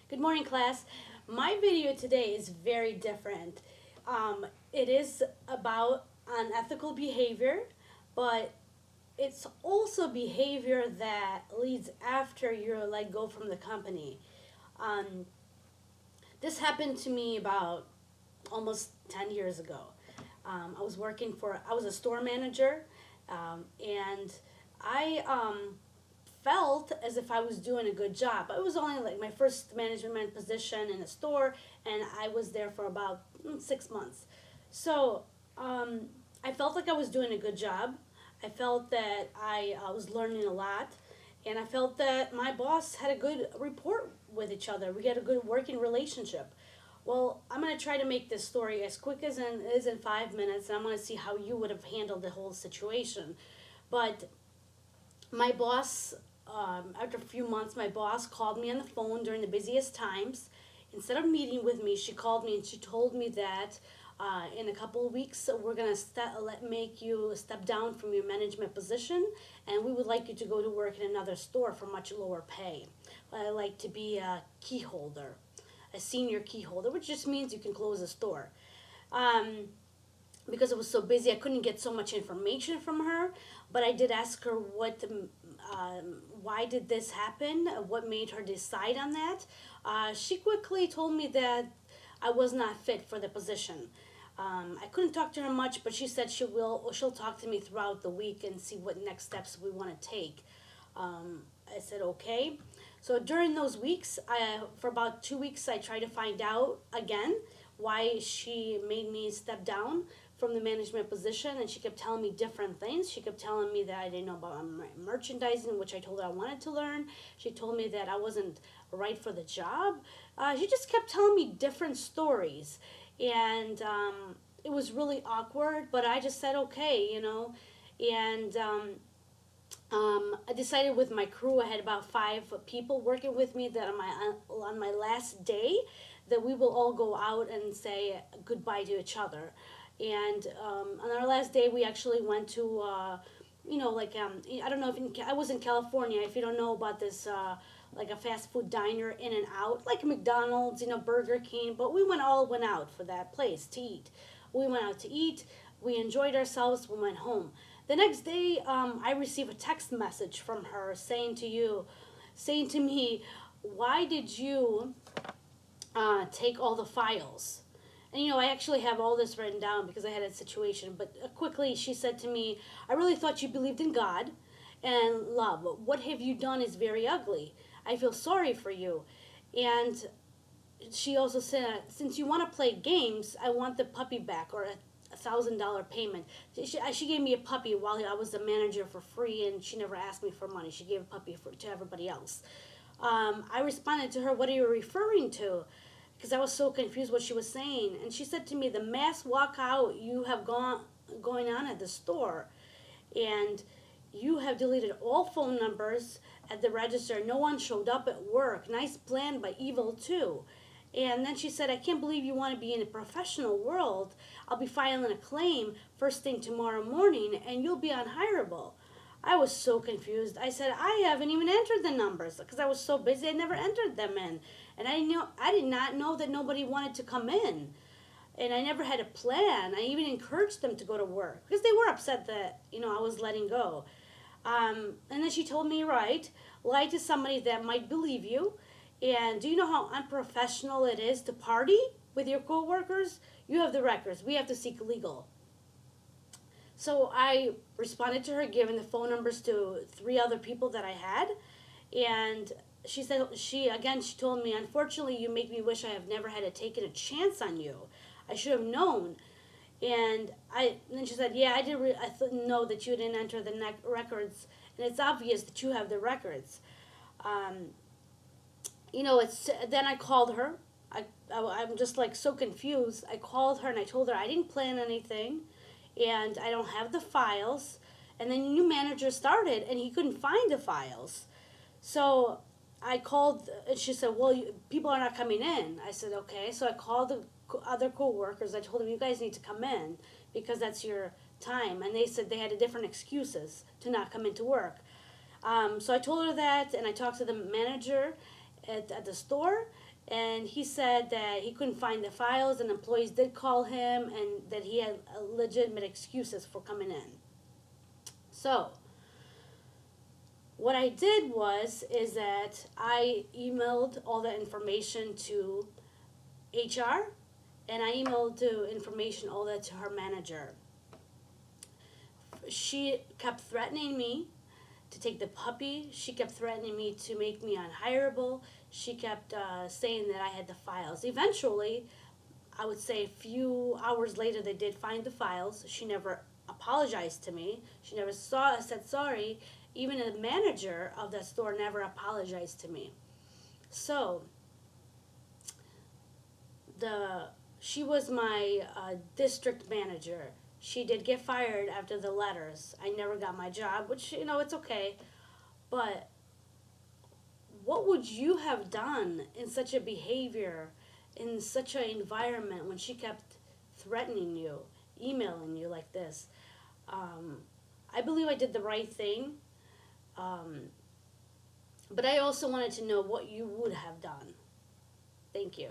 Good morning, class. My video today is very different. It is about unethical behavior, but it's also behavior that leads after you're let go from the company. Um, this happened to me about almost 10 years ago. I was a store manager, and I felt as if I was doing a good job. It was only like my first management position in a store, and I was there for about 6 months. So I felt like I was doing a good job. I felt that I was learning a lot, and I felt that my boss had a good rapport with each other. We had a good working relationship. Well, I'm going to try to make this story as quick as it is in 5 minutes, and I'm going to see how you would have handled the whole situation. But my boss, after a few months, my boss called me on the phone during the busiest times. Instead of meeting with me, she called me and she told me that in a couple of weeks we're gonna make you step down from your management position, and we would like you to go to work in another store for much lower pay. I like to be a key holder, a senior key holder, which just means you can close a store. Um, because it was so busy, I couldn't get so much information from her. But I did ask her why did this happen? What made her decide on that? She quickly told me that I was not fit for the position. I couldn't talk to her much, but she said she'll talk to me throughout the week and see what next steps we want to take. I said okay. So during those weeks, for about 2 weeks, I tried to find out again why she made me step down from the management position, and she kept telling me different things. She kept telling me that I didn't know about merchandising, which I told her I wanted to learn. She told me that I wasn't right for the job. She just kept telling me different stories, and it was really awkward. But I just said okay. And I decided with my crew, I had about 5 people working with me, that on my last day, that we will all go out and say goodbye to each other. And on our last day, we actually went to, I don't know if I was in California. If you don't know about this, like a fast food diner, In and Out, like McDonald's, Burger King. But we went out for that place to eat. We went out to eat. We enjoyed ourselves. We went home. The next day, I received a text message from her saying to me, "Why did you take all the files?" And I actually have all this written down because I had a situation. But quickly, she said to me, "I really thought you believed in God and love. What have you done is very ugly. I feel sorry for you." And she also said, "Since you want to play games, I want the puppy back, or $1,000 payment." She gave me a puppy while I was the manager for free, and she never asked me for money. She gave a puppy to everybody else. I responded to her, "What are you referring to?" Because I was so confused what she was saying. And she said to me, "The mass walkout you have going on at the store, and you have deleted all phone numbers at the register. No one showed up at work. Nice plan by Evil too." And then she said, "I can't believe you want to be in a professional world. I'll be filing a claim first thing tomorrow morning, and you'll be unhireable." I was so confused. I said, "I haven't even entered the numbers," because I was so busy I never entered them in. And I did not know that nobody wanted to come in. And I never had a plan. I even encouraged them to go to work because they were upset that, I was letting go. And then she told me, "Right, lie to somebody that might believe you. And do you know how unprofessional it is to party with your coworkers? You have the records. We have to seek legal." So I responded to her, giving the phone numbers to 3 other people that I had. And she told me, "Unfortunately, you make me wish I have never had to taken a chance on you. I should have known." And then she said, "Yeah, I know that you didn't enter the records, and it's obvious that you have the records." Um, then I called her. I'm just like so confused. I called her and I told her I didn't plan anything, and I don't have the files. And then the new manager started, and he couldn't find the files. So I called, and she said, "Well, people are not coming in." I said, "Okay." So I called the other co-workers. I told them, "You guys need to come in because that's your time." And they said they had different excuses to not come into work. So I told her that, and I talked to the manager at the store, And he said that he couldn't find the files, and employees did call him, and that he had legitimate excuses for coming in. So what I did is that I emailed all the information to HR, and I emailed the information all that to her manager. She kept threatening me to take the puppy. She kept threatening me to make me unhireable. She kept saying that I had the files. Eventually, I would say a few hours later, they did find the files. She never apologized to me. She never said sorry. Even the manager of that store never apologized to me. So she was my district manager. She did get fired after the letters. I never got my job, which, it's okay. But what would you have done in such a behavior, in such an environment, when she kept threatening you, emailing you like this? I believe I did the right thing. But I also wanted to know what you would have done. Thank you.